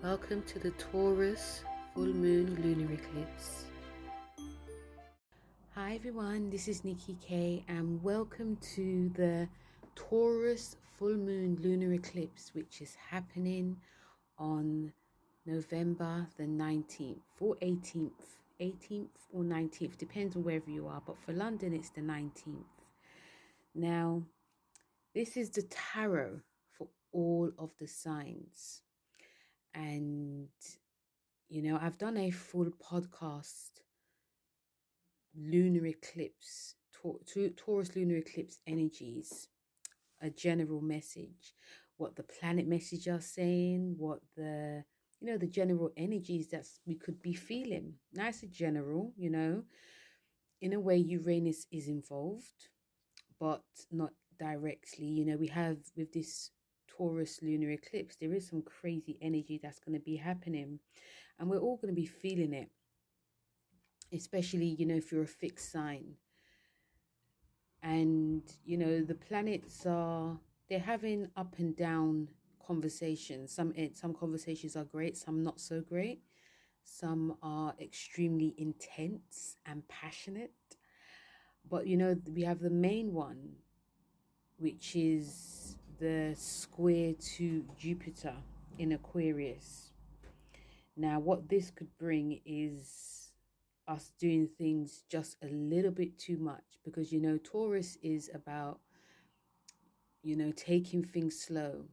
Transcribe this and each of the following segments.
Welcome to the Taurus full moon lunar eclipse. Hi everyone, this is Nikki K and welcome to the Taurus full moon lunar eclipse, which is happening on November the 19th or 18th or 19th, depends on wherever you are, but for London it's the 19th. Now, this is the tarot for all of the signs. And, I've done a full podcast, lunar eclipse, Taurus lunar eclipse energies, a general message, what the planet message are saying, what the general energies that we could be feeling. Now it's a general, in a way Uranus is involved, but not directly. We have with this Taurus lunar eclipse, there is some crazy energy that's going to be happening, and we're all going to be feeling it, especially if you're a fixed sign. And the planets they're having up and down conversations. Some conversations are great, some not so great. Some are extremely intense and passionate, but we have the main one, which is the square to Jupiter in Aquarius. Now, what this could bring is us doing things just a little bit too much, because Taurus is about taking things slow.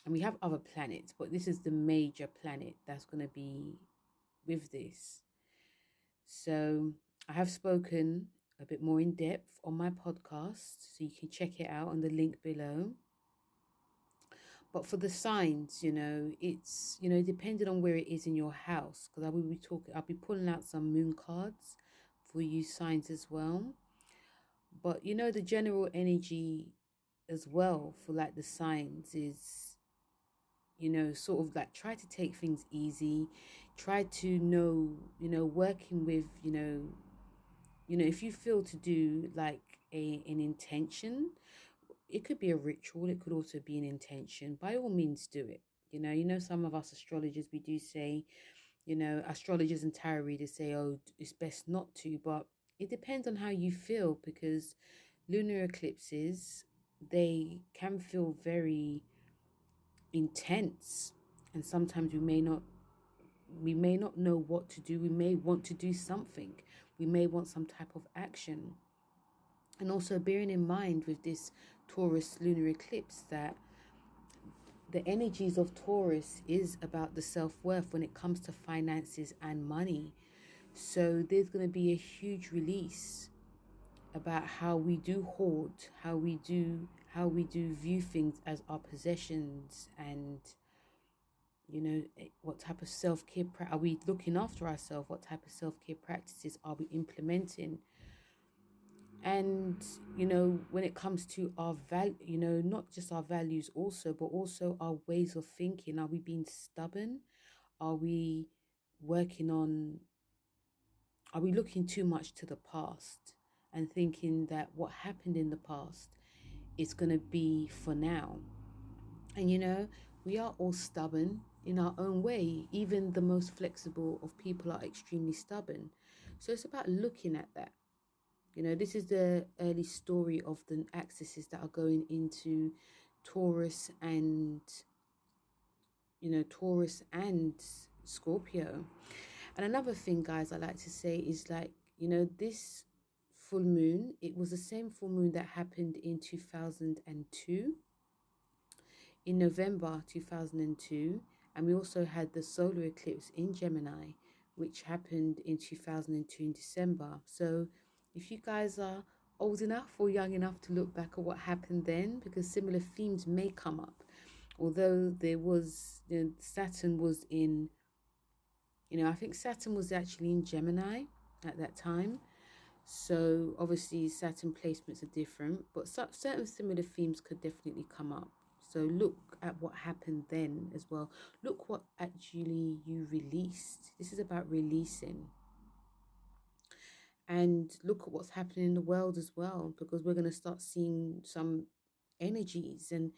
And we have other planets, but this is the major planet that's going to be with this. So I have spoken a bit more in depth on my podcast, so you can check it out on the link below. But for the signs, it's depending on where it is in your house, because I'll be pulling out some moon cards for you signs as well. But the general energy as well for like the signs is sort of like try to take things easy, try to working with if you feel to do like an intention, it could be a ritual, it could also be an intention, by all means do it. Some of us astrologers, we do say, astrologers and tarot readers say, oh, it's best not to, but it depends on how you feel, because lunar eclipses, they can feel very intense, and sometimes we may not know what to do. We may want to do something, we may want some type of action. And also bearing in mind with this Taurus lunar eclipse that the energies of Taurus is about the self-worth when it comes to finances and money. So there's going to be a huge release about how we do hoard, how we do view things as our possessions, and what type of self-care are we looking after ourselves, what type of self-care practices are we implementing. And when it comes to our value, not just our values also, but also our ways of thinking, are we being stubborn? Are we looking too much to the past and thinking that what happened in the past is going to be for now? And we are all stubborn in our own way. Even the most flexible of people are extremely stubborn. So it's about looking at that. This is the early story of the axes that are going into Taurus and Scorpio. And another thing, guys, I like to say is like, this full moon, it was the same full moon that happened in 2002, in November 2002. And we also had the solar eclipse in Gemini, which happened in 2002 in December. So if you guys are old enough or young enough to look back at what happened then, because similar themes may come up, although there was, Saturn was in, I think Saturn was actually in Gemini at that time. So obviously Saturn placements are different, but certain similar themes could definitely come up. So look at what happened then as well. Look what actually you released. This is about releasing. And look at what's happening in the world as well, because we're going to start seeing some energies. And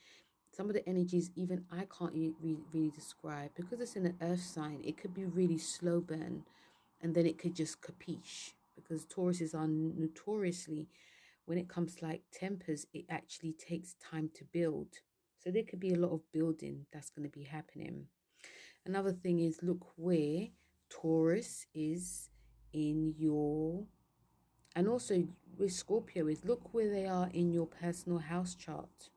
Some of the energies even I can't really describe, because it's in an earth sign. It could be really slow burn, and then it could just capiche, because Tauruses are notoriously, when it comes to like tempers, it actually takes time to build. So there could be a lot of building that's going to be happening. Another thing is, look where Taurus is in your, and also with Scorpio, is look where they are in your personal house chart.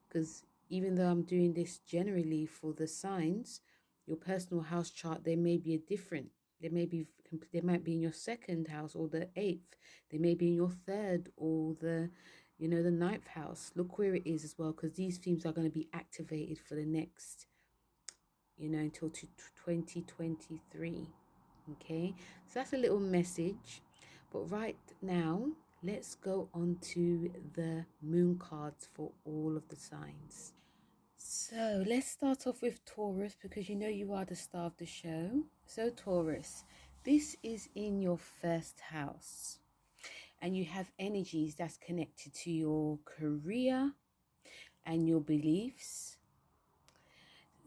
Because even though I'm doing this generally for the signs, your personal house chart, they may be a different. They might be in your second house or the eighth. They may be in your third or the, the ninth house. Look where it is as well, because these themes are going to be activated for the next, until 2023. Okay, so that's a little message. But right now, let's go on to the moon cards for all of the signs. So let's start off with Taurus, because you are the star of the show. So Taurus, this is in your first house, and you have energies that's connected to your career and your beliefs.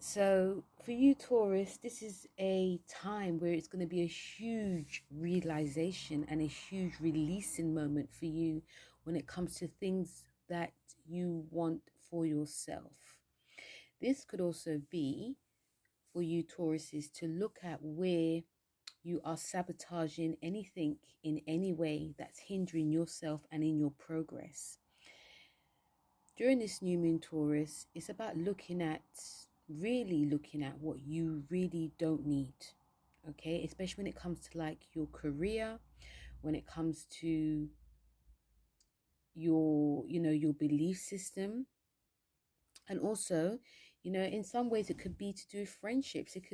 So for you, Taurus, this is a time where it's going to be a huge realization and a huge releasing moment for you when it comes to things that you want for yourself. This could also be for you, Tauruses, to look at where you are sabotaging anything in any way that's hindering yourself and in your progress. During this new moon, Taurus, it's about really looking at what you really don't need. Okay, especially when it comes to like your career, when it comes to your belief system. And also, in some ways it could be to do with friendships. It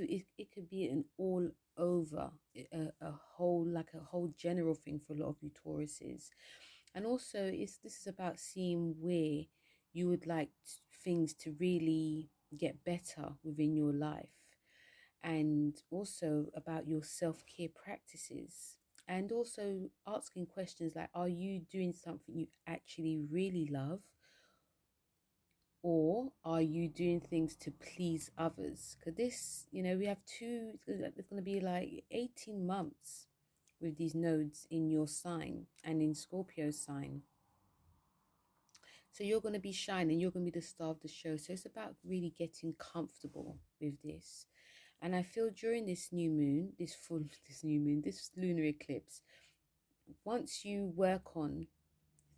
could be an all over, a whole general thing for a lot of you Tauruses. And also this is about seeing where you would like things to really get better within your life, and also about your self-care practices, and also asking questions like, are you doing something you actually really love, or are you doing things to please others? Because this, we have it's going to be like 18 months with these nodes in your sign and in Scorpio's sign. So you're going to be shining, you're going to be the star of the show. So it's about really getting comfortable with this. And I feel during this new moon, this lunar eclipse, once you work on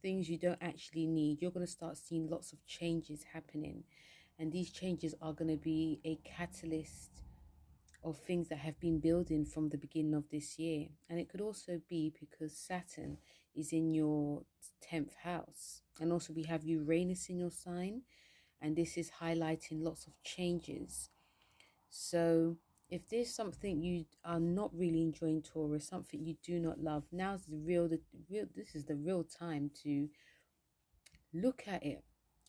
things you don't actually need, you're going to start seeing lots of changes happening. And these changes are going to be a catalyst of things that have been building from the beginning of this year. And it could also be because Saturn is in your 10th house. And also we have Uranus in your sign. And this is highlighting lots of changes. So if there's something you are not really enjoying, Taurus, something you do not love, this is the real time to look at it.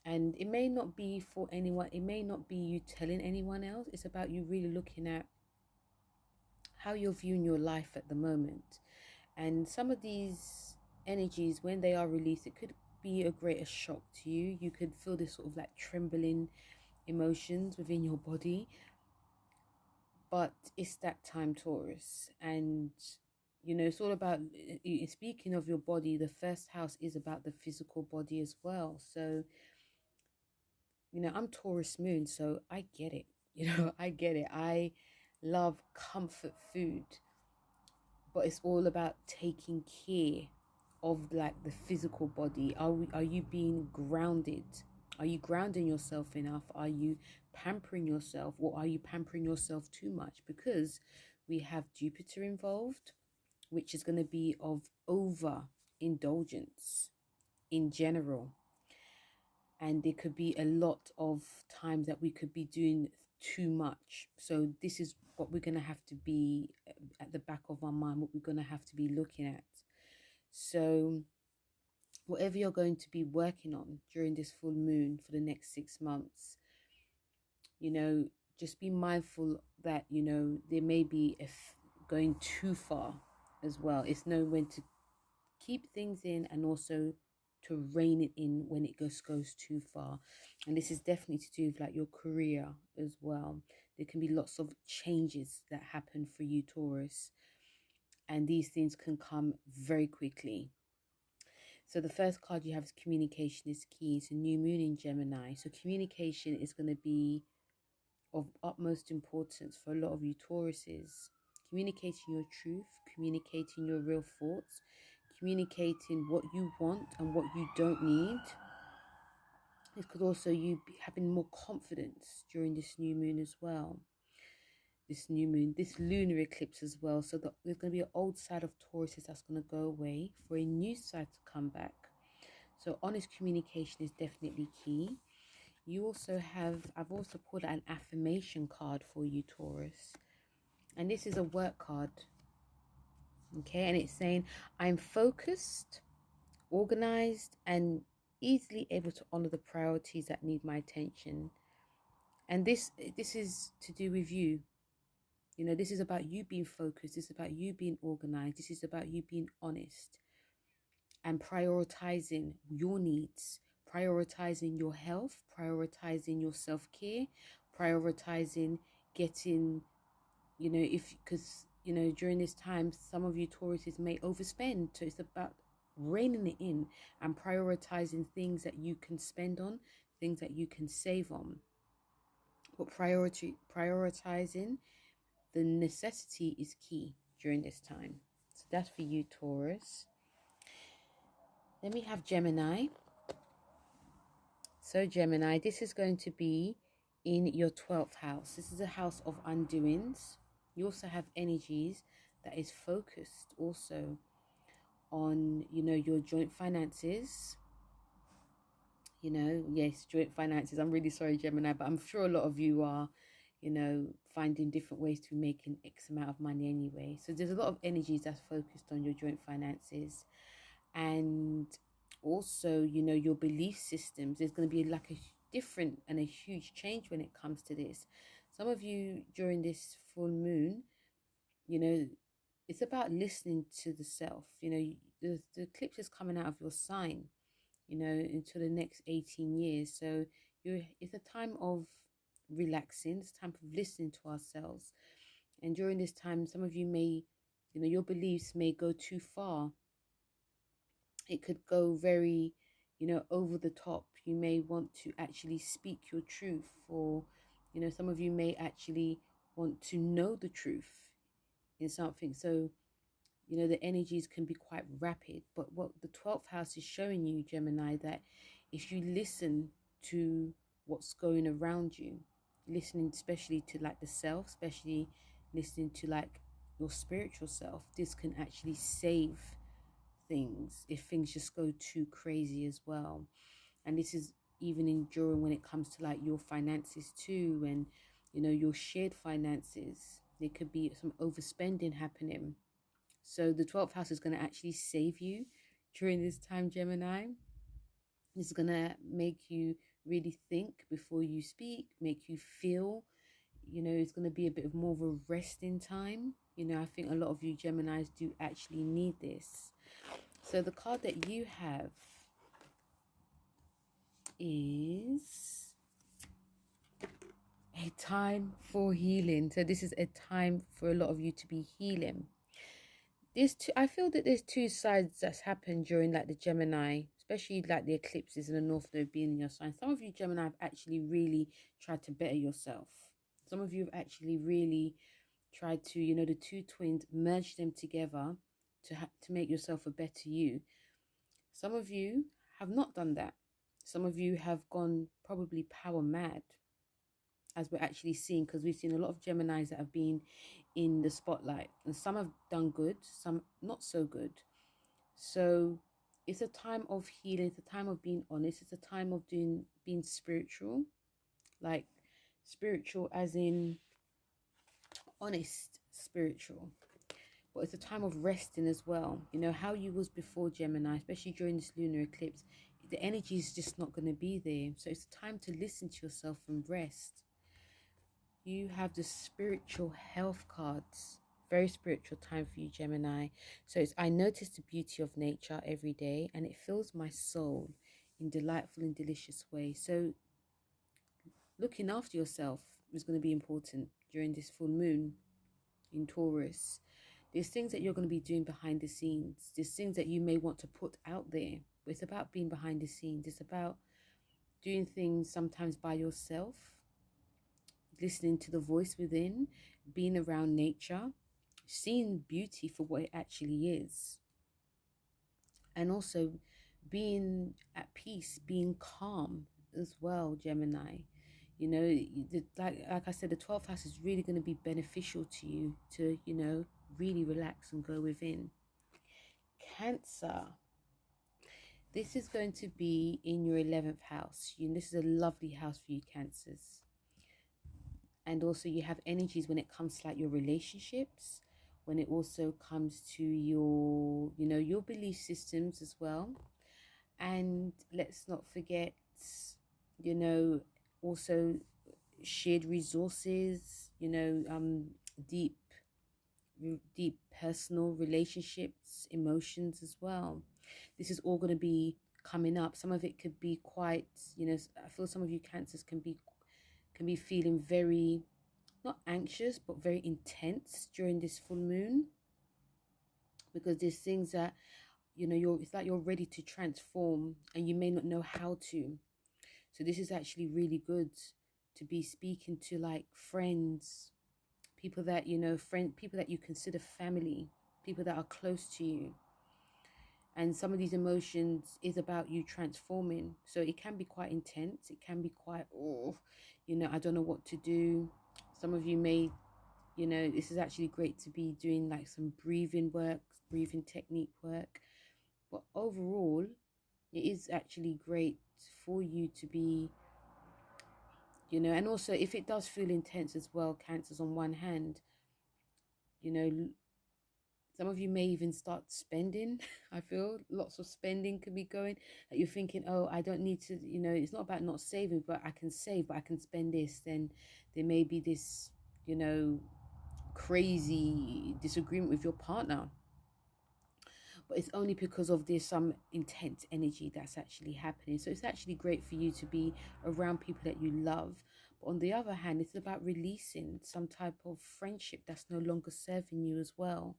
And it may not be for anyone, it may not be you telling anyone else. It's about you really looking at how you're viewing your life at the moment. And some of these energies, when they are released, it could be a greater shock to you. You could feel this sort of like trembling emotions within your body. But it's that time, Taurus. And it's all about, speaking of your body, the first house is about the physical body as well. So I'm Taurus moon, so I get it. I get it. I love comfort food, but it's all about taking care of like the physical body. Are you being grounded? Are you grounding yourself enough? Are you pampering yourself, or are you pampering yourself too much? Because we have Jupiter involved, which is going to be of over indulgence in general. And there could be a lot of times that we could be doing too much. So this is what we're going to have to be at the back of our mind, what we're going to have to be looking at. So whatever you're going to be working on during this full moon for the next 6 months, just be mindful that, there may be going too far as well. It's knowing when to keep things in and also to rein it in when it goes too far. And this is definitely to do with like your career as well. There can be lots of changes that happen for you, Taurus, and these things can come very quickly. So the first card you have is communication is key. It's a new moon in Gemini. So communication is going to be of utmost importance for a lot of you Tauruses. Communicating your truth, communicating your real thoughts, communicating what you want and what you don't need. This could also you be having more confidence during this new moon as well. This new moon, this lunar eclipse as well. So there's going to be an old side of Tauruses that's going to go away for a new side to come back. So honest communication is definitely key. You also have, I've also pulled out an affirmation card for you, Taurus. And this is a work card. Okay, and it's saying, I'm focused, organized, and easily able to honor the priorities that need my attention. And this is to do with you. You know, this is about you being focused. This is about you being organized. This is about you being honest and prioritizing your needs, prioritizing your health, prioritizing your self-care, prioritizing getting, you know, because, you know, during this time, some of you Tauruses may overspend. So it's about reining it in and prioritizing things that you can spend on, things that you can save on. But prioritizing the necessity is key during this time. So that's for you, Taurus. Then we have Gemini. So Gemini, this is going to be in your 12th house. This is a house of undoings. You also have energies that is focused also on, you know, your joint finances. You know, yes, joint finances. I'm really sorry, Gemini, but I'm sure a lot of you are, you know, finding different ways to be making X amount of money anyway. So there's a lot of energies that's focused on your joint finances. And also, you know, your belief systems. There's going to be like a different and a huge change when it comes to this. Some of you during this full moon, you know, it's about listening to the self. You know, the eclipse is coming out of your sign, you know, until the next 18 years. So it's a time of relaxing. It's time of listening to ourselves. And during this time, some of you may, you know, your beliefs may go too far. It could go very, you know, over the top. You may want to actually speak your truth, or, you know, some of you may actually want to know the truth in something. So, you know, the energies can be quite rapid. But what the 12th house is showing you, Gemini, that if you listen to what's going around you, listening especially to like the self, especially listening to like your spiritual self, this can actually save things if things just go too crazy as well. And this is even enduring when it comes to like your finances too, and, you know, your shared finances. There could be some overspending happening. So the 12th house is going to actually save you during this time, Gemini. It's going to make you really think before you speak, make you feel, you know, it's going to be a bit of more of a resting time. You know, I think a lot of you Geminis do actually need this. So the card that you have is a time for healing. So this is a time for a lot of you to be healing. I feel that there's two sides that's happened during like the Gemini, especially like the eclipses in the North Node being in your sign. Some of you Gemini have actually really tried to better yourself. Some of you have actually really tried to, you know, the two twins, merge them together to make yourself a better you. Some of you have not done that. Some of you have gone probably power mad, as we're actually seeing, because we've seen a lot of Geminis that have been in the spotlight, and some have done good, some not so good. So it's a time of healing. It's a time of being honest. It's a time of being spiritual, like spiritual as in honest spiritual. But it's a time of resting as well. You know, how you was before, Gemini, especially during this lunar eclipse, the energy is just not going to be there. So it's time to listen to yourself and rest. You have the spiritual health cards Very spiritual time for you, Gemini. So it's, I notice the beauty of nature every day, and it fills my soul in delightful and delicious ways. So looking after yourself is going to be important during this full moon in Taurus. There's things that you're going to be doing behind the scenes. There's things that you may want to put out there. But it's about being behind the scenes. It's about doing things sometimes by yourself, listening to the voice within, being around nature, seeing beauty for what it actually is, and also being at peace, being calm as well, Gemini. You know, like I said, the 12th house is really going to be beneficial to you to, you know, really relax and go within. Cancer. This is going to be in your 11th house. This is a lovely house for you, Cancers. And also you have energies when it comes to like your relationships, when it also comes to your, you know, your belief systems as well. And let's not forget, you know, also shared resources, you know, deep personal relationships, emotions as well. This is all going to be coming up. Some of it could be quite, you know, I feel some of you Cancers can be feeling very, not anxious, but very intense during this full moon, because there's things that, you know, it's like you're ready to transform and you may not know how to. So this is actually really good to be speaking to like friends, people that, you know, people that you consider family, people that are close to you. And some of these emotions is about you transforming. So it can be quite intense. It can be quite, oh, you know, I don't know what to do. Some of you may, you know, this is actually great to be doing like some breathing work, breathing technique work. But overall, it is actually great for you to be, you know, and also if it does feel intense as well, Cancers, on one hand, you know, some of you may even start spending. I feel lots of spending could be going, that you're thinking, oh, I don't need to, you know, it's not about not saving, but I can save, but I can spend this. Then there may be this, you know, crazy disagreement with your partner. But it's only because of there's some intense energy that's actually happening. So it's actually great for you to be around people that you love. But on the other hand, it's about releasing some type of friendship that's no longer serving you as well.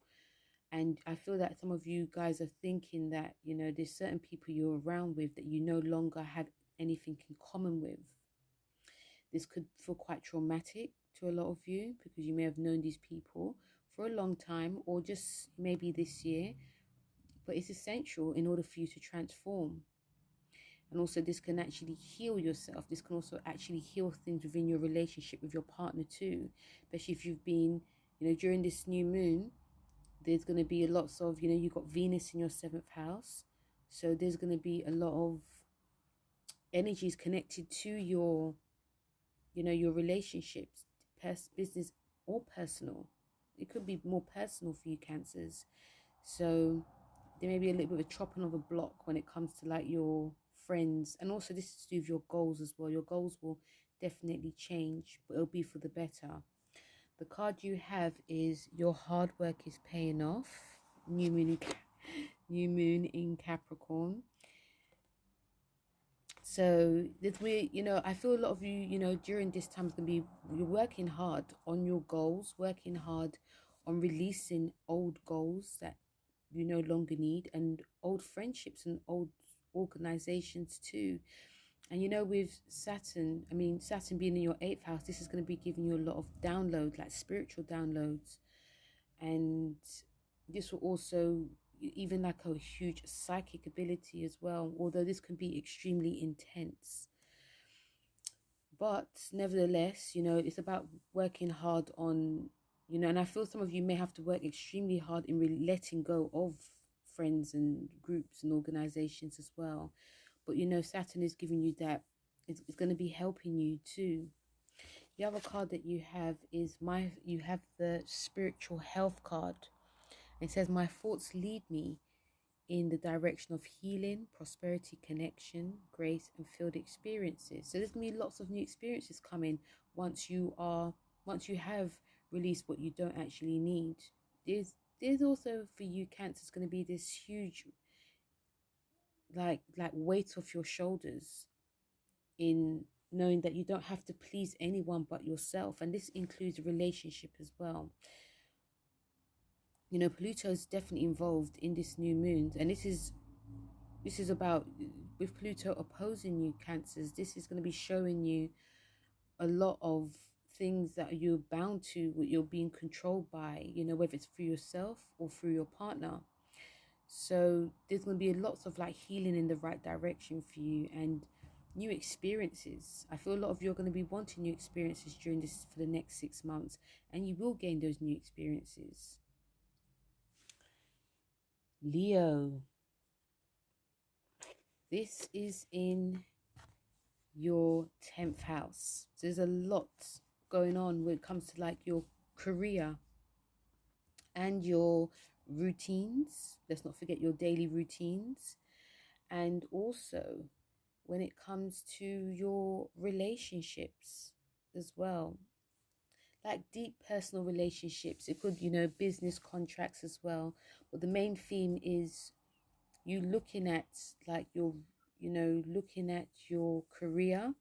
And I feel that some of you guys are thinking that, you know, there's certain people you're around with that you no longer have anything in common with. This could feel quite traumatic to a lot of you, because you may have known these people for a long time, or just maybe this year. But it's essential in order for you to transform. And also this can actually heal yourself. This can also actually heal things within your relationship with your partner too. Especially if you've been, you know, during this new moon, there's going to be lots of, you know, you've got Venus in your 7th house. So there's going to be a lot of energies connected to your, you know, your relationships, business or personal. It could be more personal for you, Cancers. So there may be a little bit of a chopping of a block when it comes to like your friends. And also this is to do with your goals as well. Your goals will definitely change, but it'll be for the better. The card you have is your hard work is paying off. New moon in Capricorn. So this way, you know, I feel a lot of you, you know, during this time is going to be, you're working hard on your goals, working hard on releasing old goals that you no longer need, and old friendships and old organizations too. And you know, with Saturn, I mean, Saturn being in your 8th house, this is going to be giving you a lot of download, like spiritual downloads. And this will also, even like a huge psychic ability as well, although this can be extremely intense. But nevertheless, you know, it's about working hard on, you know, and I feel some of you may have to work extremely hard in really letting go of friends and groups and organizations as well. But, you know, Saturn is giving you that, it's going to be helping you too. The other card that you have is you have the spiritual health card. It says, my thoughts lead me in the direction of healing, prosperity, connection, grace, and field experiences. So there's going to be lots of new experiences coming once you have release what you don't actually need. There's also for you Cancer, it's going to be this huge like weight off your shoulders in knowing that you don't have to please anyone but yourself, and this includes a relationship as well. You know, Pluto is definitely involved in this new moon, and this is about, with Pluto opposing you Cancers, this is going to be showing you a lot of things that you're bound to, what you're being controlled by, you know, whether it's through yourself or through your partner. So there's going to be lots of like healing in the right direction for you, and new experiences. I feel a lot of you are going to be wanting new experiences during this for the next 6 months, and you will gain those new experiences. Leo, this is in your 10th house. So there's a lot going on when it comes to like your career and your routines. Let's not forget your daily routines. And also when it comes to your relationships as well, like deep personal relationships. It could, you know, business contracts as well. But the main theme is you looking at like your, you know, looking at your career.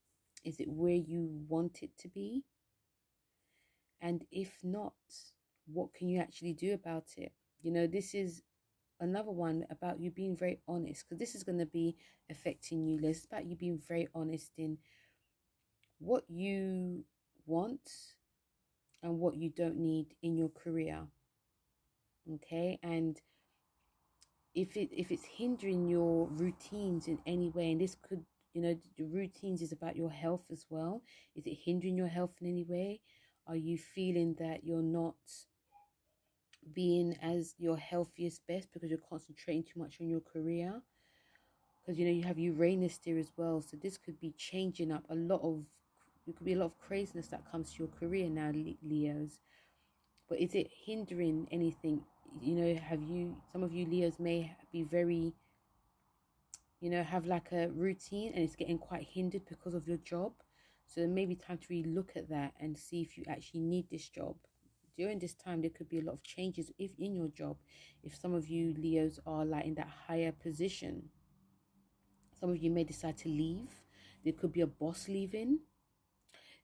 Is it where you want it to be? And if not, what can you actually do about it? You know, this is another one about you being very honest, because this is going to be affecting you. It's about you being very honest in what you want and what you don't need in your career. Okay, and if it's hindering your routines in any way, and this could, you know, the routines is about your health as well. Is it hindering your health in any way? Are you feeling that you're not being as your healthiest best because you're concentrating too much on your career? Because, you know, you have Uranus there as well, so this could be changing up a lot of, there could be a lot of craziness that comes to your career now, Leos. But is it hindering anything? You know, have you, some of you Leos may be very, you know, have like a routine and it's getting quite hindered because of your job. So it may be time to really look at that and see if you actually need this job. During this time, there could be a lot of changes if in your job. If some of you Leos are like in that higher position, some of you may decide to leave. There could be a boss leaving.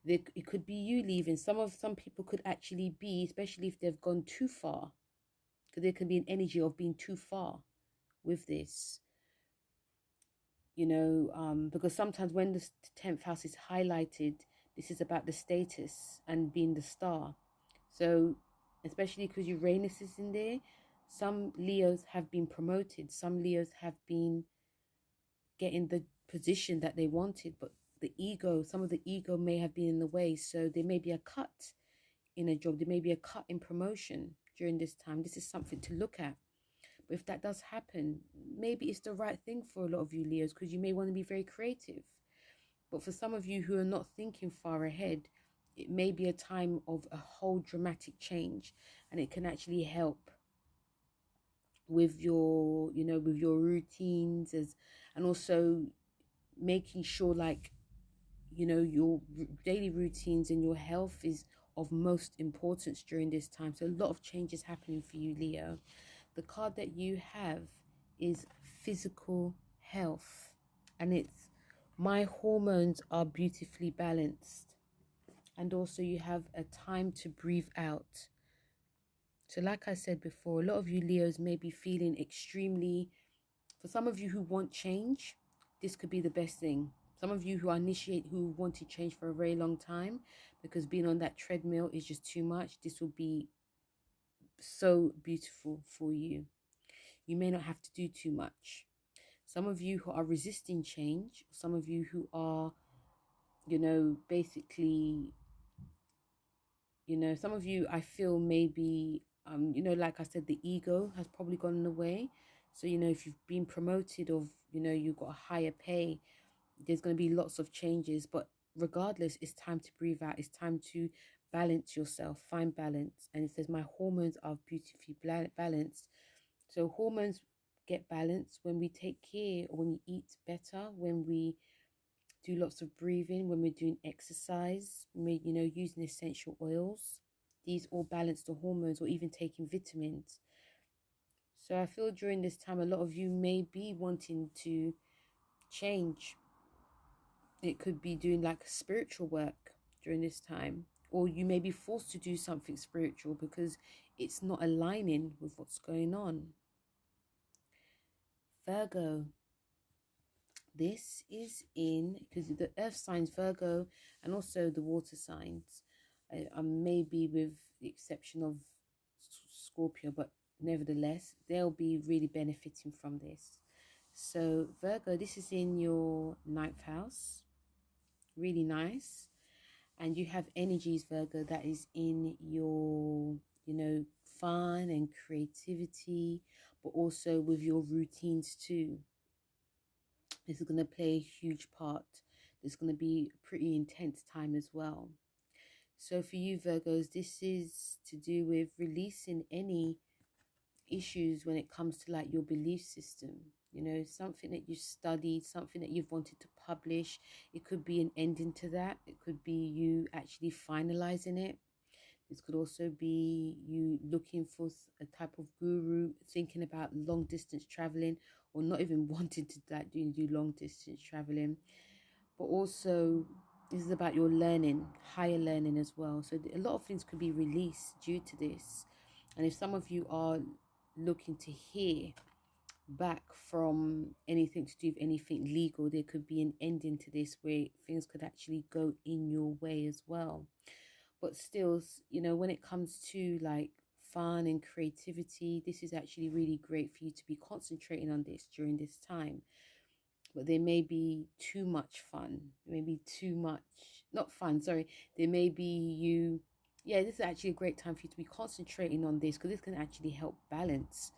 It could be you leaving. Some people could actually be, especially if they've gone too far, because there could be an energy of being too far with this. You know, because sometimes when the 10th house is highlighted, this is about the status and being the star. So especially because Uranus is in there, some Leos have been promoted, some Leos have been getting the position that they wanted, but the ego, some of the ego may have been in the way. So there may be a cut in a job, there may be a cut in promotion during this time. This is something to look at. But if that does happen, maybe it's the right thing for a lot of you Leos, because you may want to be very creative. But for some of you who are not thinking far ahead, it may be a time of a whole dramatic change, and it can actually help with your, you know, with your routines, and also making sure, like, you know, your daily routines and your health is of most importance during this time. So a lot of changes happening for you Leo. The card that you have is physical health, and it's my hormones are beautifully balanced. And also you have a time to breathe out. So like I said before, a lot of you Leos may be feeling extremely, for some of you who want change, this could be the best thing. Some of you who want to change for a very long time, because being on that treadmill is just too much, this will be so beautiful for you. You may not have to do too much. Some of you who are resisting change, some of you who are, you know, basically, you know, some of you I feel maybe, you know, like I said, the ego has probably gone in the way. So, you know, if you've been promoted, or, you know, you've got a higher pay, there's going to be lots of changes. But regardless, it's time to breathe out. It's time to balance yourself, find balance. And it says my hormones are beautifully balanced. So hormones get balanced when we take care, or when we eat better, when we do lots of breathing, when we're doing exercise, when we, you know, using essential oils. these all balance the hormones, or even taking vitamins. So I feel during this time, a lot of you may be wanting to change. It could be doing like spiritual work during this time, or you may be forced to do something spiritual because it's not aligning with what's going on. Virgo. This is in, because the earth signs Virgo and also the water signs, maybe with the exception of Scorpio, but nevertheless they'll be really benefiting from this. So Virgo, this is in your 9th house, really nice. And you have energies, Virgo, that is in your, you know, fun and creativity, but also with your routines too. This is going to play a huge part. There's going to be a pretty intense time as well. So for you, Virgos, this is to do with releasing any issues when it comes to like your belief system. You know, something that you studied, something that you've wanted to publish. It could be an ending to that. It could be you actually finalizing it. This could also be you looking for a type of guru, thinking about long distance traveling, or not even wanting to do long distance traveling. But also, this is about your learning, higher learning as well. So a lot of things could be released due to this. And if some of you are looking to hear back from anything to do with anything legal, there could be an ending to this where things could actually go in your way as well. But still, you know, when it comes to like fun and creativity, this is actually really great for you to be concentrating on this during this time. But there may be too much fun, maybe too much, not fun, sorry. There may be this is actually a great time for you to be concentrating on this, because this can actually help balance,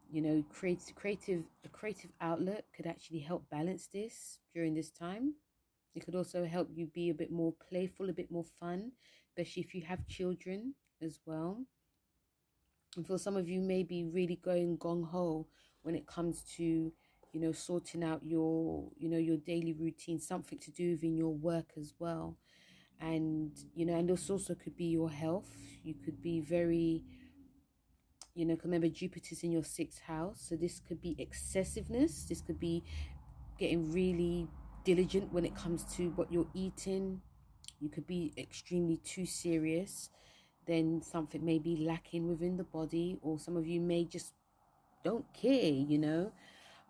you know, a creative outlet could actually help balance this during this time. It could also help you be a bit more playful, a bit more fun, especially if you have children as well. And for some of you, may be really going gung-ho when it comes to, you know, sorting out your, you know, your daily routine, something to do within your work as well. And, you know, and this also could be your health. You could be very, you know, remember Jupiter's in your 6th house. So this could be excessiveness. This could be getting really diligent when it comes to what you're eating. You could be extremely too serious. Then something may be lacking within the body, or some of you may just don't care, you know.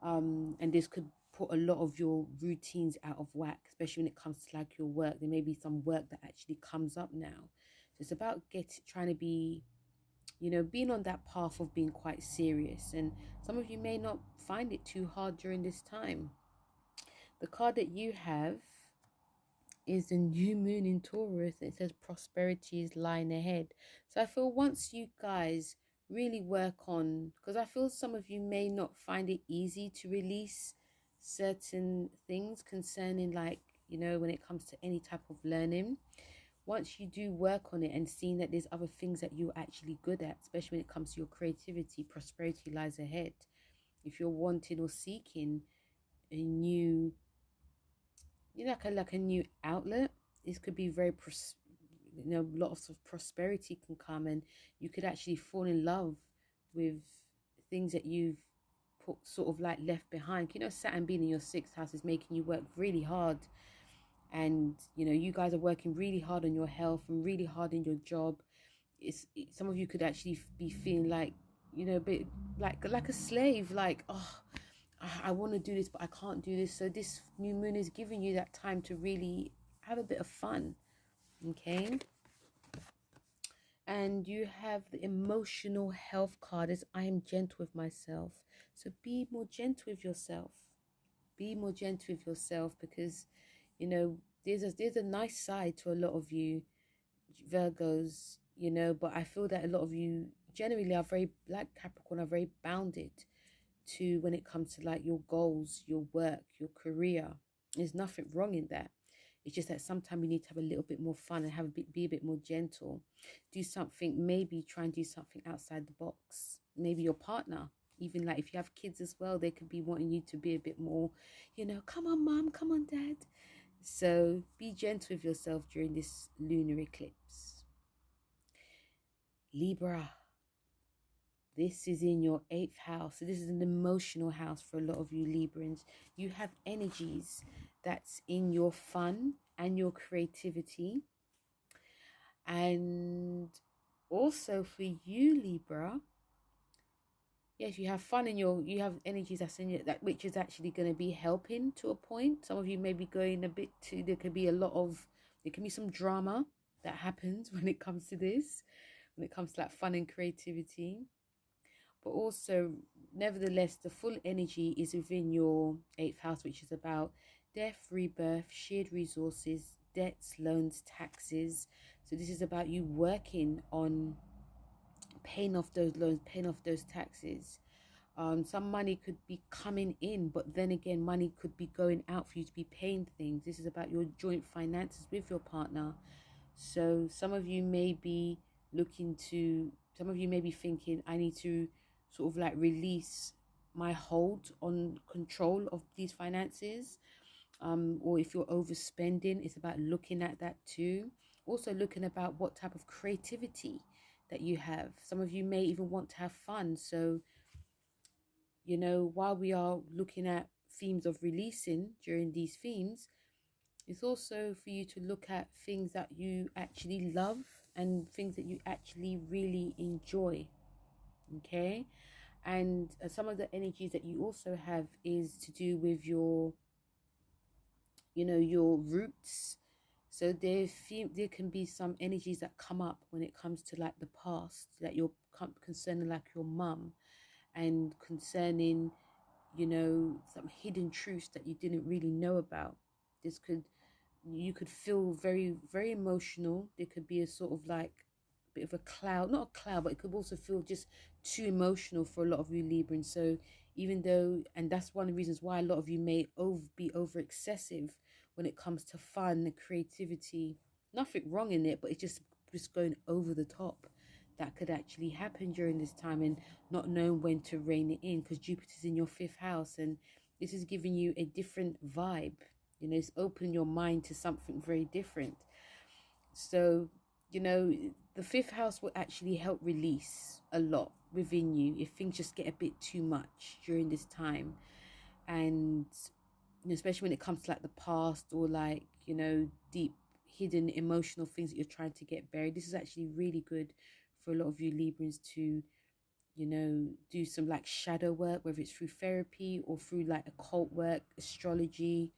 And this could put a lot of your routines out of whack, especially when it comes to like your work. There may be some work that actually comes up now. So it's about trying to be, you know, being on that path of being quite serious. And some of you may not find it too hard during this time. The card that you have is the new moon in Taurus. It says prosperity is lying ahead. So I feel once you guys really work on, because I feel some of you may not find it easy to release certain things concerning, like, you know, when it comes to any type of learning. Once you do work on it and seeing that there's other things that you're actually good at, especially when it comes to your creativity, prosperity lies ahead. If you're wanting or seeking a new, you know, like a new outlet, this could be very you know, lots of prosperity can come, and you could actually fall in love with things that you've put sort of like left behind. You know, Saturn being in your 6th house is making you work really hard, and you know, you guys are working really hard on your health and really hard in your job. Some of you could actually be feeling like, you know, a bit like a slave, like, oh, I want to do this, but I can't do this. So this new moon is giving you that time to really have a bit of fun. Okay. And you have the emotional health card as I am gentle with myself. So be more gentle with yourself. Be more gentle with yourself, because, you know, there's a nice side to a lot of you Virgos, you know, but I feel that a lot of you generally are very, like Capricorn, are very bounded to when it comes to like your goals, your work, your career. There's nothing wrong in that. It's just that sometimes you need to have a little bit more fun and be a bit more gentle. Do something, maybe try and do something outside the box. Maybe your partner, even like if you have kids as well, they could be wanting you to be a bit more, you know, come on, mom, come on, dad. So be gentle with yourself during this lunar eclipse. Libra, this is in your 8th house. So this is an emotional house for a lot of you Librans. You have energies that's in your fun and your creativity. And also for you, Libra, yes, you have fun and you have energies that's in it, that which is actually going to be helping to a point. Some of you may be going a bit too, there can be some drama that happens when it comes to this, when it comes to like fun and creativity. But also, nevertheless, the full energy is within your 8th house, which is about death, rebirth, shared resources, debts, loans, taxes. So this is about you working on paying off those loans, paying off those taxes. Some money could be coming in, but then again, money could be going out for you to be paying things. This is about your joint finances with your partner. So some of you may be thinking, I need to sort of like release my hold on control of these finances. Or if you're overspending, it's about looking at that too. Also looking about what type of creativity that you have. Some of you may even want to have fun. So, you know, while we are looking at themes of releasing during these themes, it's also for you to look at things that you actually love and things that you actually really enjoy. Okay. And some of the energies that you also have is to do with your, you know, your roots. So there can be some energies that come up when it comes to like the past, that you're concerning like your mum, and concerning, you know, some hidden truths that you didn't really know about. You could feel very, very emotional. There could be a sort of like bit of a cloud, not a cloud, but it could also feel just too emotional for a lot of you Librans. So even though, and that's one of the reasons why a lot of you may be over excessive when it comes to fun and creativity. Nothing wrong in it, but it's just going over the top. That could actually happen during this time, and not knowing when to rein it in, because Jupiter's in your 5th house, and this is giving you a different vibe. You know, it's opening your mind to something very different. So, you know, the 5th house will actually help release a lot within you if things just get a bit too much during this time. And you know, especially when it comes to like the past, or like, you know, deep hidden emotional things that you're trying to get buried. This is actually really good for a lot of you Librans to, you know, do some like shadow work, whether it's through therapy or through like occult work, astrology.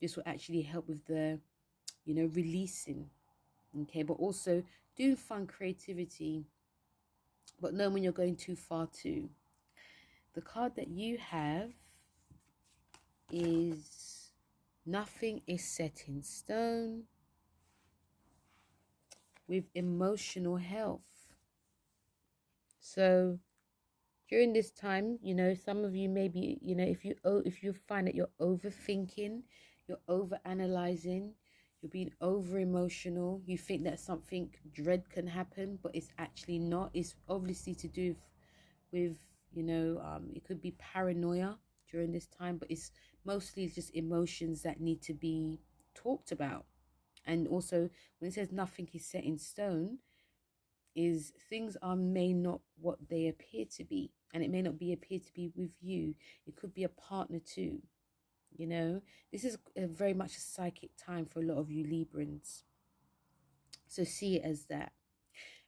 This will actually help with the, you know, releasing. Okay, but also doing fun creativity, but know when you're going too far too. The card that you have is nothing is set in stone, with emotional health. So during this time, you know, some of you maybe, you know, if you find that you're overthinking, you're over analyzing, you're being over emotional, you think that something dread can happen, but it's actually not. It's obviously to do with, you know, it could be paranoia during this time, but it's mostly just emotions that need to be talked about. And also, when it says nothing is set in stone, is things are may not what they appear to be, and it may not be appear to be with you. It could be a partner too. You know, this is very much a psychic time for a lot of you Librans, so see it as that.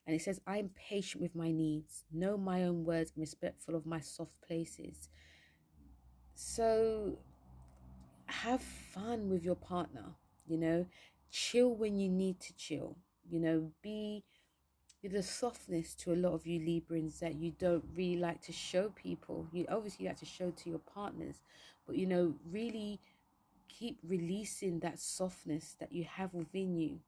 And it says, I am patient with my needs, know my own words, and respectful of my soft places. So have fun with your partner, you know, chill when you need to chill, you know, be the softness to a lot of you Librans that you don't really like to show people. You obviously like to show to your partners, but, you know, really keep releasing that softness that you have within you,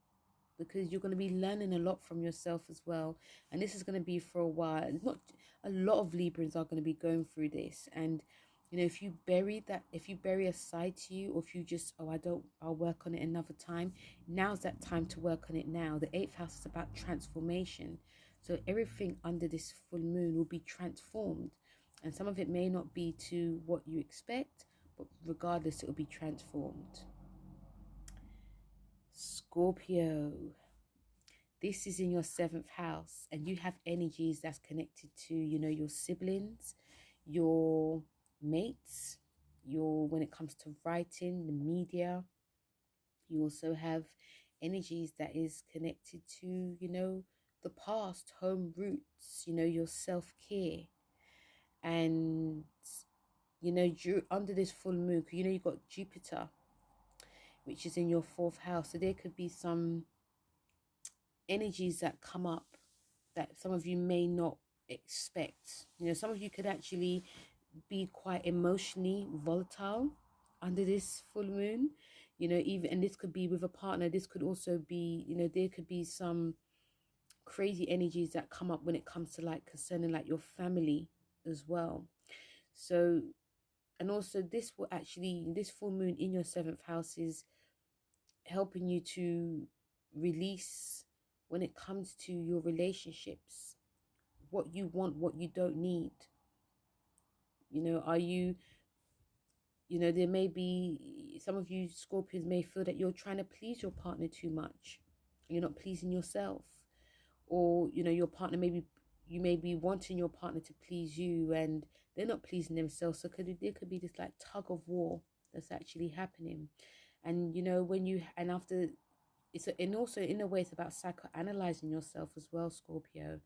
because you're going to be learning a lot from yourself as well. And this is going to be for a while. Not a lot of Librans are going to be going through this. And, you know, if you bury a side to you, or if you just, I'll work on it another time. Now's that time to work on it now. The 8th house is about transformation. So everything under this full moon will be transformed. And some of it may not be to what you expect, but regardless, it will be transformed. Scorpio. This is in your 7th house, and you have energies that's connected to, you know, your siblings, your mates, your, when it comes to writing, the media. You also have energies that is connected to, you know, the past, home roots, you know, your self-care. And, you know, under this full moon, you know, you've got Jupiter, which is in your 4th house. So there could be some energies that come up that some of you may not expect. You know, some of you could actually be quite emotionally volatile under this full moon, you know, even, and this could be with a partner. This could also be, you know, there could be some crazy energies that come up when it comes to like concerning like your family as well. So, and also this will actually, this full moon in your 7th house is helping you to release when it comes to your relationships, what you want, what you don't need. You know, are you, you know, there may be, some of you Scorpions may feel that you're trying to please your partner too much. You're not pleasing yourself. Or, you know, your partner maybe, you may be wanting your partner to please you and they're not pleasing themselves. So there could be this like tug of war that's actually happening. And, you know, when you, and after, and also in a way it's about psychoanalyzing yourself as well, Scorpio.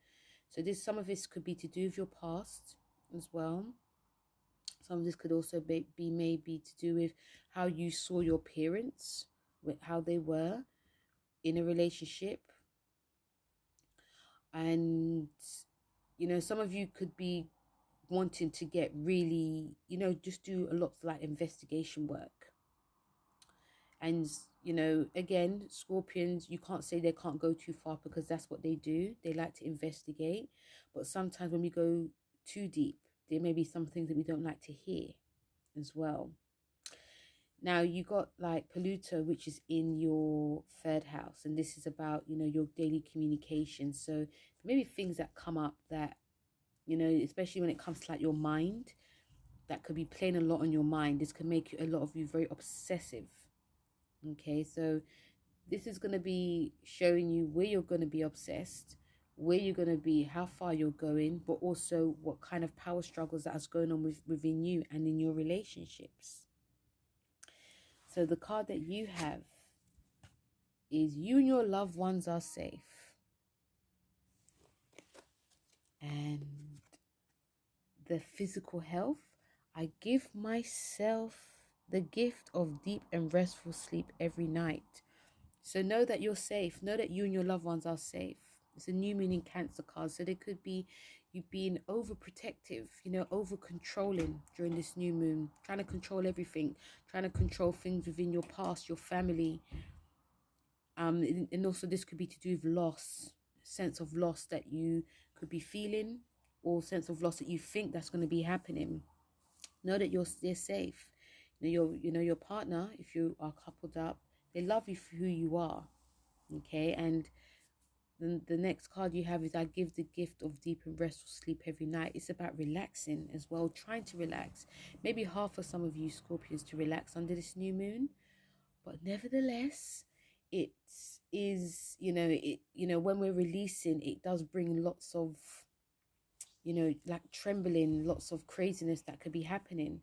So this, some of this could be to do with your past as well. Some of this could also be maybe to do with how you saw your parents, with how they were in a relationship. And, you know, some of you could be wanting to get really, you know, just do a lot of like investigation work. And, you know, again, Scorpions, you can't say they can't go too far because that's what they do. They like to investigate. But sometimes when we go too deep, there may be some things that we don't like to hear as well. Now you got like Pluto, which is in your 3rd house, and this is about, you know, your daily communication. So maybe things that come up that, you know, especially when it comes to like your mind, that could be playing a lot on your mind. This can make a lot of you very obsessive. Okay, so this is going to be showing you where you're going to be obsessed, where you're going to be, how far you're going, but also what kind of power struggles that's going on within you and in your relationships. So the card that you have is you and your loved ones are safe. And the physical health, I give myself the gift of deep and restful sleep every night. So know that you're safe. Know that you and your loved ones are safe. It's a new moon in Cancer card. So there could be you being overprotective, you know, over controlling during this new moon, trying to control everything, trying to control things within your past, your family. And also this could be to do with loss, sense of loss that you could be feeling, or sense of loss that you think that's going to be happening. Know that they're safe. You know your partner, if you are coupled up, they love you for who you are. Okay, and then the next card you have is I give the gift of deep and restful sleep every night. It's about relaxing as well, trying to relax. Maybe hard for some of you Scorpions to relax under this new moon, but nevertheless, it is, you know, when we're releasing, it does bring lots of, you know, like trembling, lots of craziness that could be happening.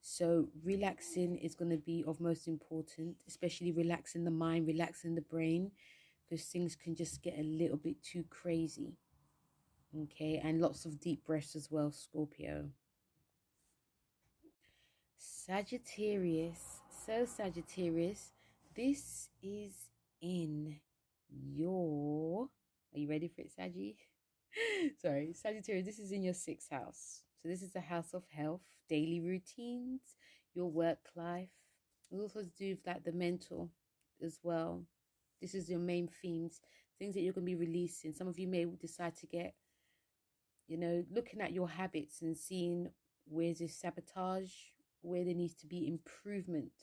So relaxing is going to be of most important, especially relaxing the mind, relaxing the brain, because things can just get a little bit too crazy. Okay, and lots of deep breaths as well, Scorpio. Sagittarius. So Sagittarius, this is in your, are you ready for it, Saggy? Sorry, Sagittarius, this is in your 6th house. So this is the house of health, daily routines, your work life. It also has to do with like the mental as well. This is your main themes, things that you're going to be releasing. Some of you may decide to get, you know, looking at your habits and seeing where's this sabotage, where there needs to be improvement.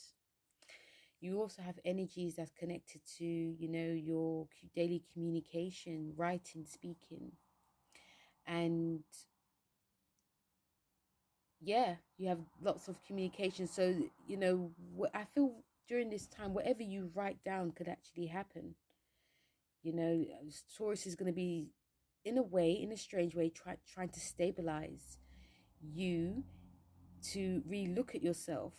You also have energies that's connected to, you know, your daily communication, writing, speaking. And yeah, you have lots of communication. So, you know, I feel during this time, whatever you write down could actually happen. You know, Taurus is going to be, in a way, in a strange way, trying to stabilize you to really look at yourself.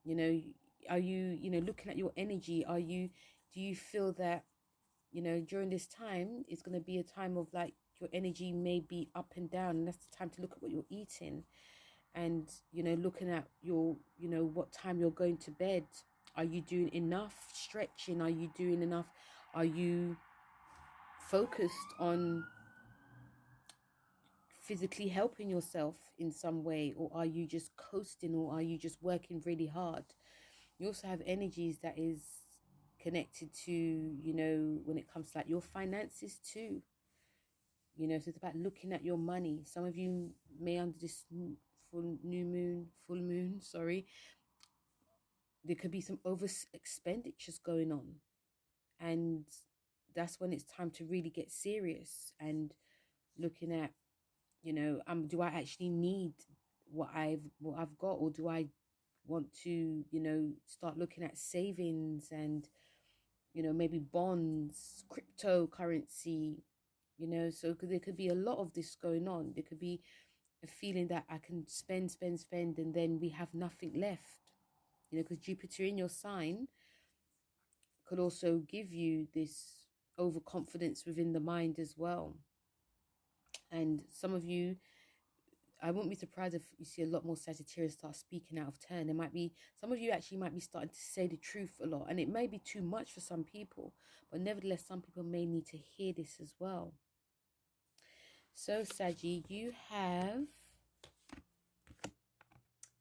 You know, are you, you know, looking at your energy? Do you feel that, you know, during this time, it's going to be a time of like your energy may be up and down, and that's the time to look at what you're eating, and, you know, looking at your, you know, what time you're going to bed. Are you doing enough stretching? Are you doing enough? Are you focused on physically helping yourself in some way, or are you just coasting, or are you just working really hard? You also have energies that is connected to, you know, when it comes to like your finances too. You know, so it's about looking at your money. Some of you may, under this full moon, sorry, there could be some over expenditures going on, and that's when it's time to really get serious and looking at, you know, do I actually need what I've got, or do I want to, you know, start looking at savings and, you know, maybe bonds, cryptocurrency, you know? So there could be a lot of this going on. There could be a feeling that I can spend, and then we have nothing left, you know, because Jupiter in your sign could also give you this overconfidence within the mind as well. And some of you, I wouldn't be surprised if you see a lot more Sagittarius start speaking out of turn. There might be, some of you actually might be starting to say the truth a lot, and it may be too much for some people, but nevertheless, some people may need to hear this as well. So, Saggy, you have,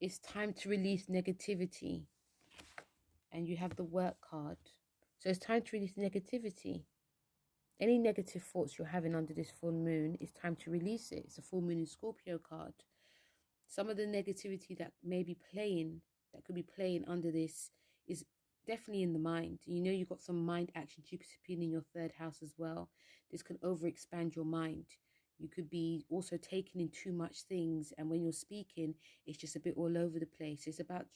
it's time to release negativity, and you have the work card. So it's time to release negativity. Any negative thoughts you're having under this full moon, it's time to release it. It's a full moon in Scorpio card. Some of the negativity that may be playing, that could be playing under this, is definitely in the mind. You know, you've got some mind action, Jupiter being in your third house as well. This can overexpand your mind. You could be also taking in too much things, and when you're speaking, it's just a bit all over the place. It's about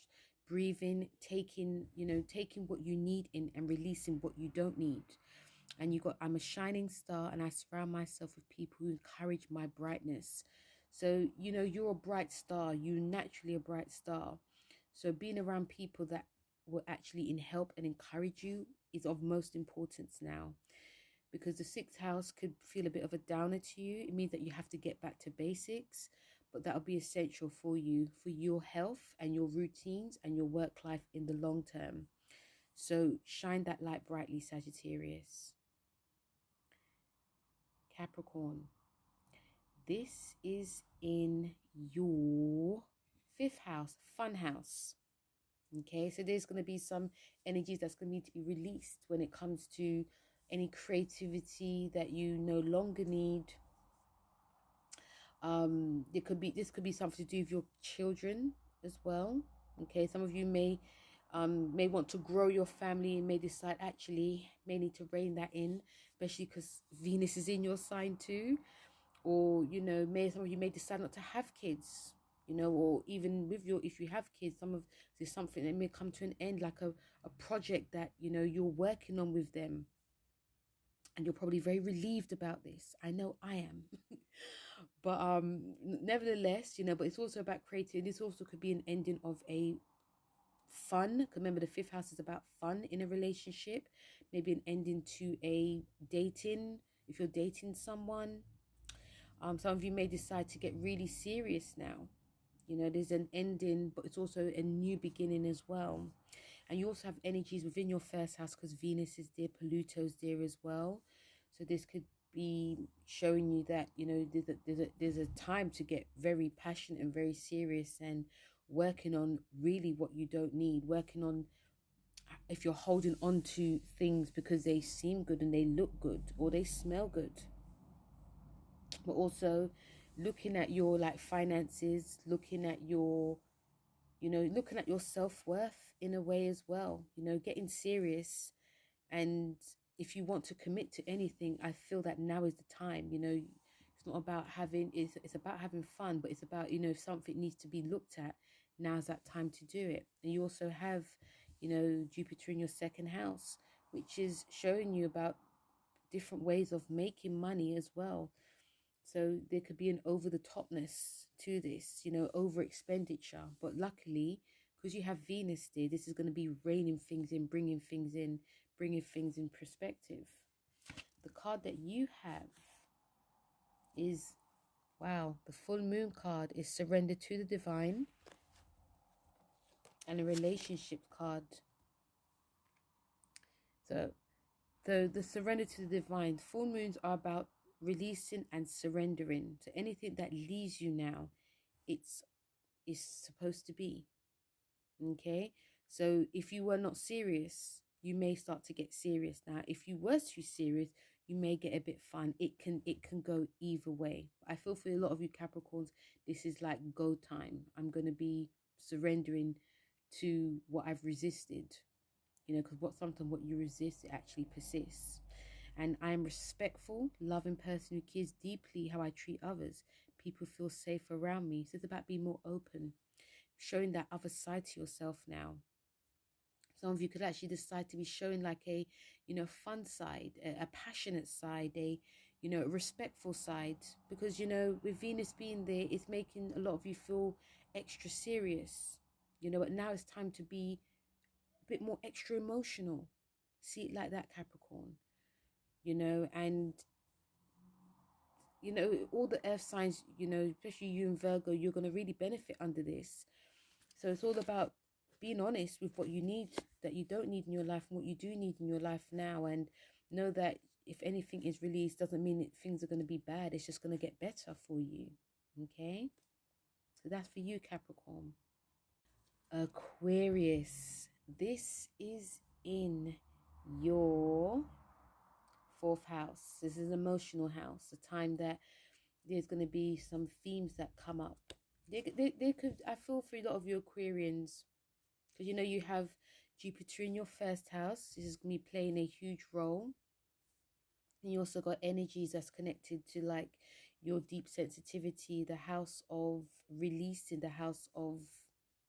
breathing, taking, you know, taking what you need in and releasing what you don't need. And you got, I'm a shining star, and I surround myself with people who encourage my brightness. So, you know, you're a bright star. You're naturally a bright star. So being around people that will actually help and encourage you is of most importance now, because the sixth house could feel a bit of a downer to you. It means that you have to get back to basics, but that'll be essential for you, for your health and your routines and your work life in the long term. So shine that light brightly, Sagittarius. Capricorn, this is in your fifth house, fun house. Okay, so there's going to be some energies that's going to need to be released when it comes to any creativity that you no longer need. This could be something to do with your children as well. Okay, some of you may want to grow your family and may decide, actually may need to rein that in, especially because Venus is in your sign too. Or, you know, some of you may decide not to have kids, you know, or even with your, if you have kids, there's something that may come to an end, like a project that, you know, you're working on with them, and you're probably very relieved about this. I know I am. But nevertheless, you know, but it's also about creativity. This also could be an ending of a fun. Remember, the fifth house is about fun in a relationship. Maybe an ending to a dating, if you're dating someone. Some of you may decide to get really serious now. You know, there's an ending, but it's also a new beginning as well. And you also have energies within your first house, because Venus is there, Pluto's there as well. So this could be showing you that, you know, there's a time to get very passionate and very serious, and working on really what you don't need, working on if you're holding on to things because they seem good and they look good or they smell good. But also looking at your like finances, looking at your, you know, looking at your self-worth in a way as well, you know, getting serious. And if you want to commit to anything, I feel that now is the time. You know, it's not about having, it's about having fun, but it's about, you know, if something needs to be looked at, now's that time to do it. And you also have, you know, Jupiter in your second house, which is showing you about different ways of making money as well. So there could be an over the topness to this, you know, over expenditure. But luckily, because you have Venus there, this is going to be reining things in, bringing things in perspective. The card that you have is, wow, the full moon card is surrender to the divine, and a relationship card. So the surrender to the divine, full moons are about releasing and surrendering. So anything that leaves you now, it's supposed to be. Okay, so if you were not serious, you may start to get serious now. If you were too serious, you may get a bit fun. It can go either way. I feel for a lot of you Capricorns, this is like go time. I'm going to be surrendering to what I've resisted, you know, because sometimes what you resist, it actually persists. And I'm respectful, loving person who cares deeply how I treat others. People feel safe around me. So it's about being more open, showing that other side to yourself now. Some of you could actually decide to be showing like a, you know, fun side, a passionate side, a, you know, respectful side, because, you know, with Venus being there, it's making a lot of you feel extra serious, you know, but now it's time to be a bit more extra emotional. See it like that, Capricorn, you know. And, you know, all the earth signs, you know, especially you and Virgo, you're going to really benefit under this. So it's all about being honest with what you need, that you don't need in your life, and what you do need in your life now. And know that if anything is released, doesn't mean that things are going to be bad. It's just going to get better for you. Okay? So that's for you, Capricorn. Aquarius. This is in your fourth house. This is an emotional house. A time that there's going to be some themes that come up. They could, I feel for a lot of you Aquarians, because, you know, you have Jupiter in your first house. This is going to be playing a huge role. And you also got energies that's connected to like your deep sensitivity, the house of releasing, the house of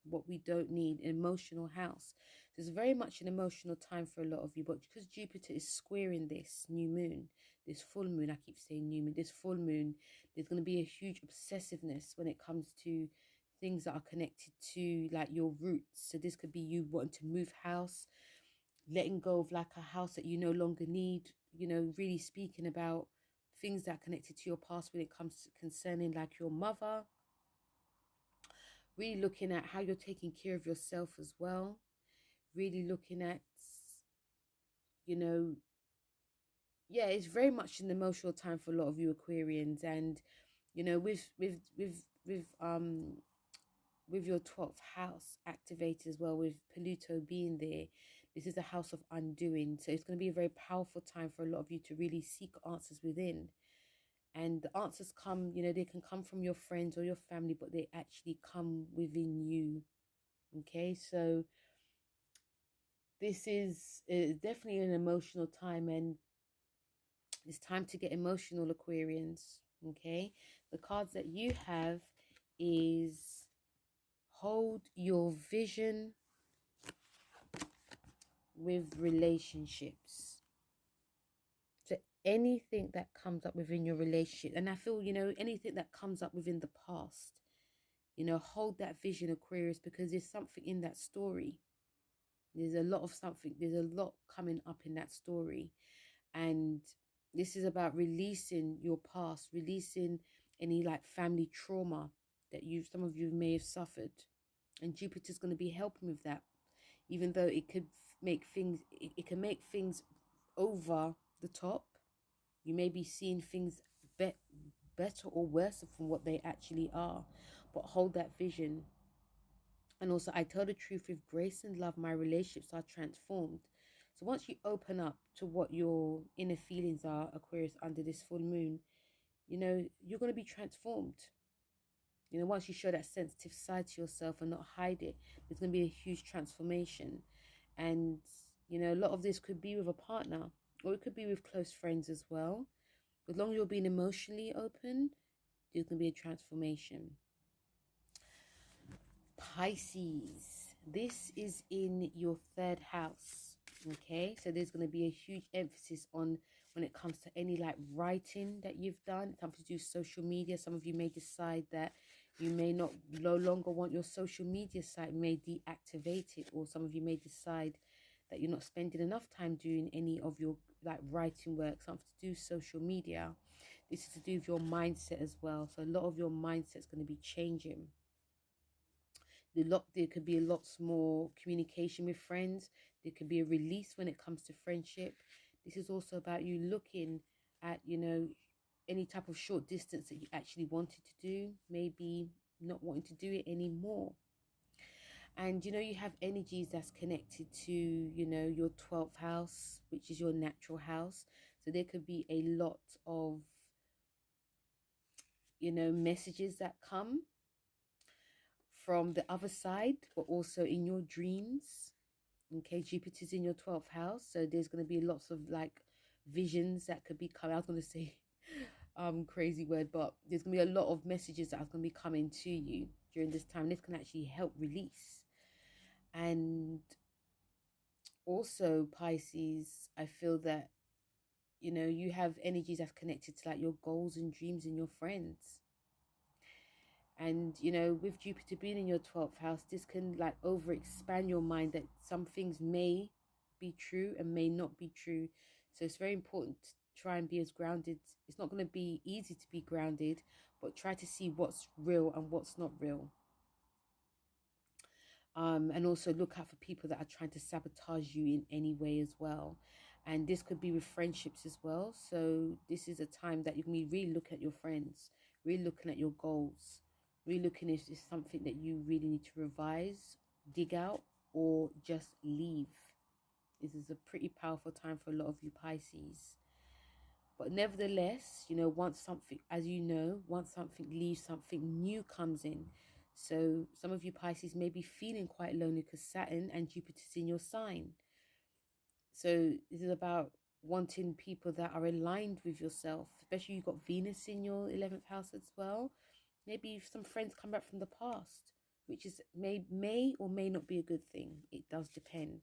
what we don't need, an emotional house. So it's very much an emotional time for a lot of you. But because Jupiter is squaring this new moon, this full moon, I keep saying new moon, this full moon, there's going to be a huge obsessiveness when it comes to things that are connected to like your roots. So this could be you wanting to move house, letting go of like a house that you no longer need, you know, really speaking about things that are connected to your past when it comes to concerning like your mother, really looking at how you're taking care of yourself as well, really looking at, you know, yeah, it's very much an emotional time for a lot of you Aquarians. And, you know, with your 12th house activated as well, with Pluto being there, this is a house of undoing. So it's going to be a very powerful time for a lot of you to really seek answers within. And the answers come, you know, they can come from your friends or your family, but they actually come within you. Okay, so this is definitely an emotional time, and it's time to get emotional, Aquarians. Okay, the cards that you have is hold your vision with relationships. So anything that comes up within your relationship, and I feel, you know, anything that comes up within the past, you know, hold that vision, Aquarius, because there's something in that story. There's a lot of something, there's a lot coming up in that story. And this is about releasing your past, releasing any like family trauma that some of you may have suffered. And Jupiter's going to be helping with that, even though it could make things, it can make things over the top. You may be seeing things better or worse from what they actually are, but hold that vision. And also, I tell the truth with grace and love, my relationships are transformed. So once you open up to what your inner feelings are, Aquarius, under this full moon, you know, you're going to be transformed. You know, once you show that sensitive side to yourself and not hide it, there's going to be a huge transformation. And, you know, a lot of this could be with a partner, or it could be with close friends as well. As long as you're being emotionally open, there's going to be a transformation. Pisces, this is in your third house. Okay, so there's going to be a huge emphasis on when it comes to any like writing that you've done, something to do with social media. Some of you may decide that you may no longer want your social media site, may deactivate it, or some of you may decide that you're not spending enough time doing any of your like writing work, something to do with social media. This is to do with your mindset as well. So a lot of your mindset is going to be changing. There could be a lot more communication with friends. There could be a release when it comes to friendship. This is also about you looking at, you know, any type of short distance that you actually wanted to do, maybe not wanting to do it anymore. And, you know, you have energies that's connected to, you know, your 12th house, which is your natural house. So there could be a lot of, you know, messages that come from the other side, but also in your dreams. Okay, Jupiter's in your 12th house, so there's going to be lots of like visions that could be coming. I was going to say crazy word, but there's going to be a lot of messages that are going to be coming to you during this time. This can actually help release. And also Pisces, I feel that, you know, you have energies that's connected to like your goals and dreams and your friends. And, you know, with Jupiter being in your 12th house, this can like over expand your mind that some things may be true and may not be true. So it's very important to try and be as grounded. It's not going to be easy to be grounded, but try to see what's real and what's not real. And also look out for people that are trying to sabotage you in any way as well. And this could be with friendships as well. So this is a time that you can be really looking at your friends, really looking at your goals, really looking if it's something that you really need to revise, dig out, or just leave. This is a pretty powerful time for a lot of you Pisces. But nevertheless, you know, once something, as you know, once something leaves, something new comes in. So some of you Pisces may be feeling quite lonely because Saturn and Jupiter's in your sign. So this is about wanting people that are aligned with yourself, especially you've got Venus in your 11th house as well. Maybe some friends come back from the past, which is may or may not be a good thing. It does depend.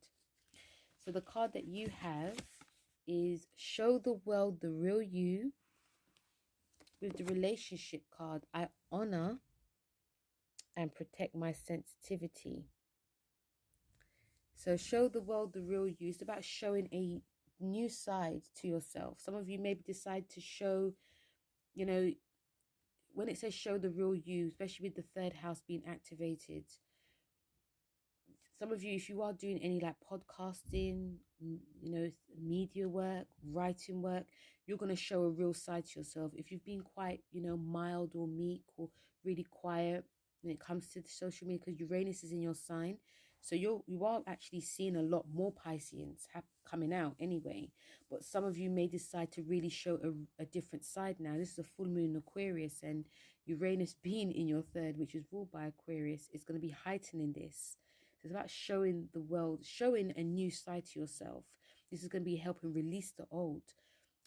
So the card that you have is Show the World the Real You. With the relationship card, I honor and protect my sensitivity. So show the world the real you. It's about showing a new side to yourself. Some of you maybe decide to show, you know, when it says show the real you, especially with the third house being activated, some of you, if you are doing any like podcasting, you know, media work, writing work, you're going to show a real side to yourself. If you've been quite, you know, mild or meek or really quiet when it comes to the social media, because Uranus is in your sign, so you are actually seeing a lot more Pisceans coming out anyway. But some of you may decide to really show a different side now. This is a full moon in Aquarius, and Uranus being in your third, which is ruled by Aquarius, is going to be heightening this. It's about showing the world, showing a new side to yourself. This is going to be helping release the old.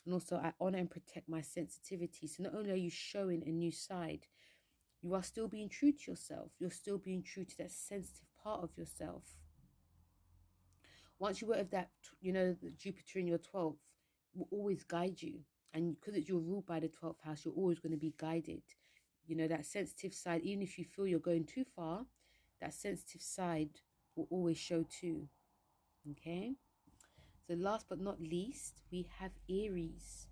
And also, I honor and protect my sensitivity. So not only are you showing a new side, you are still being true to yourself. You're still being true to that sensitive part of yourself. Once you have that, you know, the Jupiter in your 12th will always guide you. And because you're ruled by the 12th house, you're always going to be guided. You know, that sensitive side, even if you feel you're going too far, that sensitive side will always show too. Okay, so last but not least, we have Aries,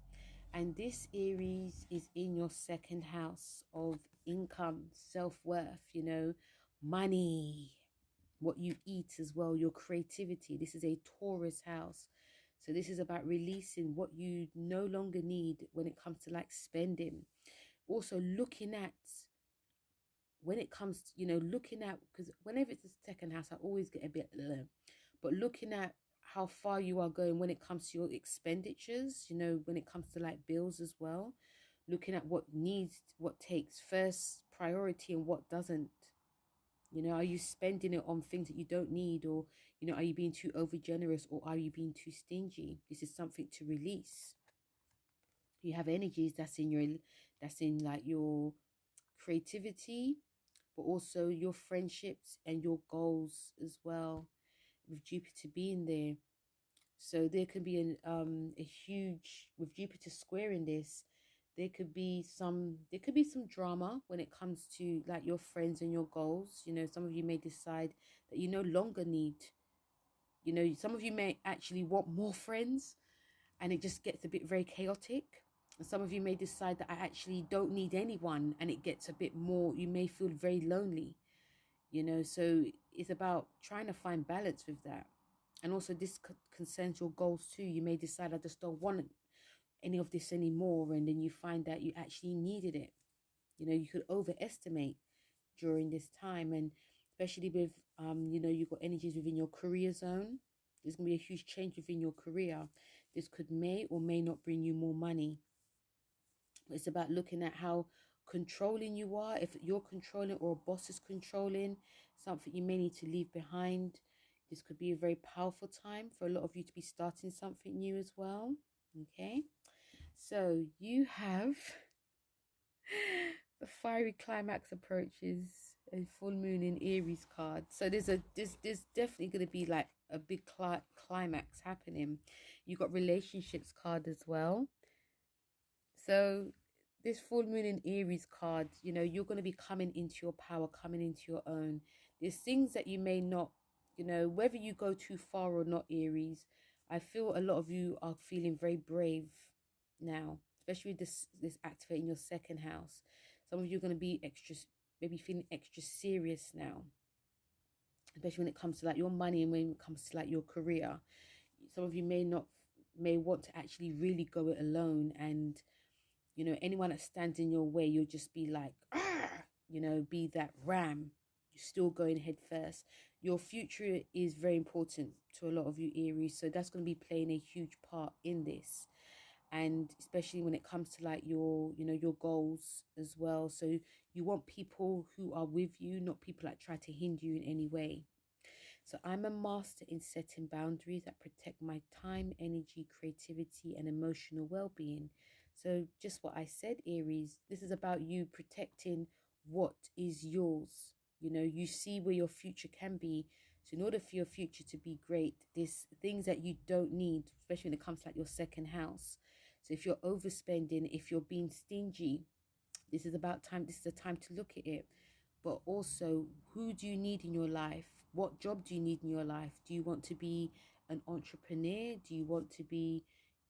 and this Aries is in your second house of income, self-worth, you know, money, what you eat as well, your creativity. This is a Taurus house, so this is about releasing what you no longer need when it comes to like spending. Also looking at, when it comes to, you know, looking at, because whenever it's the second house, I always get a bit, but looking at how far you are going when it comes to your expenditures, you know, when it comes to like bills as well, looking at what needs, what takes first priority and what doesn't. You know, are you spending it on things that you don't need, or, you know, are you being too over generous, or are you being too stingy? This is something to release. You have energies that's in like your creativity, but also your friendships and your goals as well, with Jupiter being there. So there could be a huge, with Jupiter squaring this, there could be some drama when it comes to like your friends and your goals. You know, some of you may decide that you no longer need, you know, some of you may actually want more friends, and it just gets a bit very chaotic. And some of you may decide that I actually don't need anyone, and it gets a bit more, you may feel very lonely, you know. So it's about trying to find balance with that. And also this concerns your goals too. You may decide, I just don't want any of this anymore, and then you find that you actually needed it. You know, you could overestimate during this time, and especially with you know, you've got energies within your career zone. There's gonna be a huge change within your career. This could may or may not bring you more money. It's about looking at how controlling you are. If you're controlling, or a boss is controlling, something you may need to leave behind. This could be a very powerful time for a lot of you to be starting something new as well. Okay, so you have the fiery climax approaches, a full moon in Aries card. So there's definitely going to be like a big climax happening. You got relationships card as well. So this full moon in Aries card, you know, you're going to be coming into your power, coming into your own. There's things that you may not, you know, whether you go too far or not, Aries, I feel a lot of you are feeling very brave now, especially with this activating your second house. Some of you are going to be extra, maybe feeling extra serious now, especially when it comes to like your money, and when it comes to like your career. Some of you may want to actually really go it alone, and you know, anyone that stands in your way, you'll just be like, ah, you know, be that ram. You're still going head first. Your future is very important to a lot of you, Aries. So that's going to be playing a huge part in this. And especially when it comes to like your, you know, your goals as well. So you want people who are with you, not people that try to hinder you in any way. So I'm a master in setting boundaries that protect my time, energy, creativity, and emotional well-being. So just what I said, Aries, this is about you protecting what is yours. You know, you see where your future can be. So in order for your future to be great, there's things that you don't need, especially when it comes to like your second house. So if you're overspending, if you're being stingy, this is about time. This is the time to look at it. But also, who do you need in your life? What job do you need in your life? Do you want to be an entrepreneur? Do you want to be,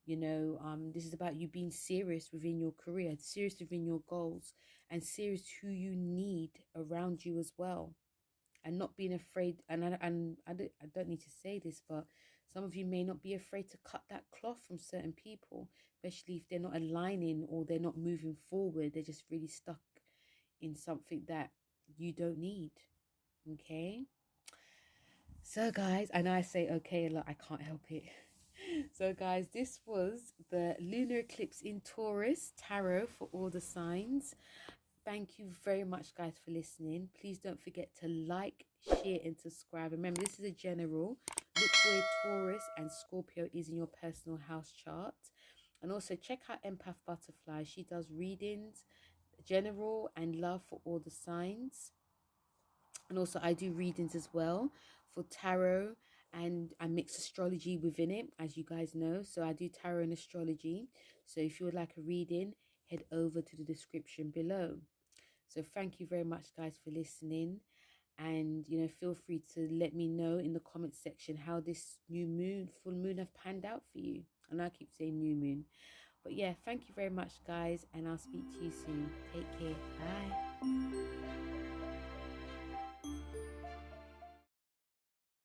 you know, this is about you being serious within your career, serious within your goals, and serious who you need around you as well. And not being afraid, and I don't need to say this, but some of you may not be afraid to cut that cloth from certain people, especially if they're not aligning or they're not moving forward. They're just really stuck in something that you don't need. Okay, so guys, I know I say okay a lot, I can't help it. So guys, this was the lunar eclipse in Taurus tarot for all the signs. Thank you very much, guys, for listening. Please don't forget to like, share, and subscribe. Remember, this is a general. Look where Taurus and Scorpio is in your personal house chart. And also check out Empath Butterfly. She does readings, general, and love for all the signs. And also I do readings as well for tarot, and I mix astrology within it, as you guys know. So I do tarot and astrology. So if you would like a reading, head over to the description below. So thank you very much, guys, for listening. And, you know, feel free to let me know in the comment section how this new moon, full moon, have panned out for you. And I keep saying new moon. But yeah, thank you very much, guys. And I'll speak to you soon. Take care. Bye.